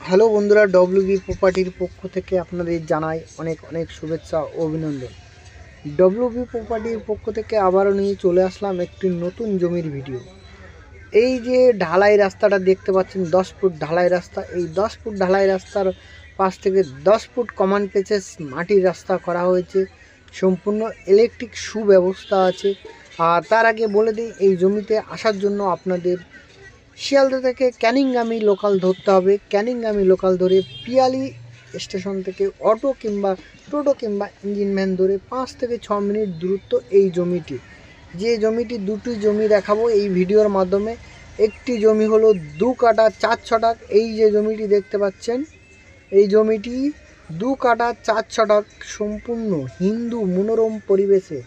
Hello বন্ধুরা, WB প্রপার্টির পক্ষ থেকে আপনাদের জানাই অনেক অনেক শুভেচ্ছা ও অভিনন্দন। ডব্লিউবি প্রপার্টির পক্ষ থেকে আবারও নিয়ে চলে আসলাম একটি নতুন জমির ভিডিও। এই যে ঢালাই রাস্তাটা দেখতে পাচ্ছেন, 10 ফুট ঢালাই রাস্তা। এই 10 ফুট ঢালাই রাস্তার পাশ থেকে 10 ফুট কমান পেচেস মাটির রাস্তা করা হয়েছে। সম্পূর্ণ ইলেকট্রিক সুব্যবস্থা আছে। আর তার আগে বলে দিই, এই জমিতে আসার জন্য আপনাদের শিয়ালদা থেকে ক্যানিংগামী লোকাল ধরতে হবে। ক্যানিংগামী লোকাল ধরে পিয়ালি স্টেশন থেকে অটো কিংবা টোটো কিংবা ইঞ্জিন ভ্যান ধরে 5 থেকে 6 মিনিট দূরত্ব এই জমিটি। যে জমিটি, দুটি জমি দেখাবো এই ভিডিওর মাধ্যমে। একটি জমি হলো 2 কাঠা 4 ছটাক। এই যে জমিটি দেখতে পাচ্ছেন, এই জমিটি 2 কাঠা 4 ছটাক, সম্পূর্ণ হিন্দু মনোরম পরিবেশে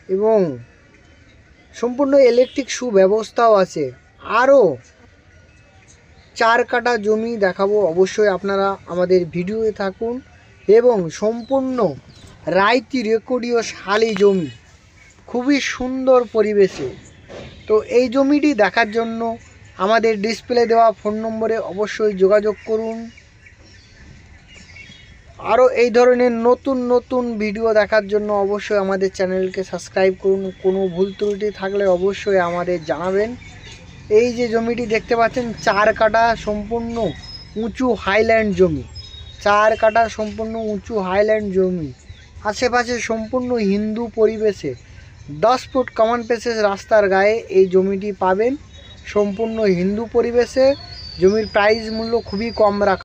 এবং সম্পূর্ণ ইলেকট্রিক সুব্যবস্থাও আছে। আরও 4 কাঠা জমি দেখাবো, অবশ্যই আপনারা আমাদের ভিডিওতে থাকুন। এবং সম্পূর্ণ রাইতি রেকর্ডীয় শালি জমি, খুবই সুন্দর পরিবেশে। তো এই জমিটি দেখার জন্য আমাদের ডিসপ্লে দেওয়া ফোন নম্বরে অবশ্যই যোগাযোগ করুন। আরও এই ধরনের নতুন নতুন ভিডিও দেখার জন্য অবশ্যই আমাদের চ্যানেলকে সাবস্ক্রাইব করুন। কোনো ভুল ত্রুটি থাকলে অবশ্যই আমাদের জানাবেন। এই যে জমিটি দেখতে পাচ্ছেন, 4 কাঠা সম্পূর্ণ উঁচু হাইল্যান্ড জমি। 4 কাঠা সম্পূর্ণ উঁচু হাইল্যান্ড জমি, আশেপাশে সম্পূর্ণ হিন্দু পরিবেশে 10 ফুট কমন পেসেস রাস্তার গায়ে এই জমিটি পাবেন। সম্পূর্ণ হিন্দু পরিবেশে জমির প্রাইস মূল্য খুবই কম রাখা।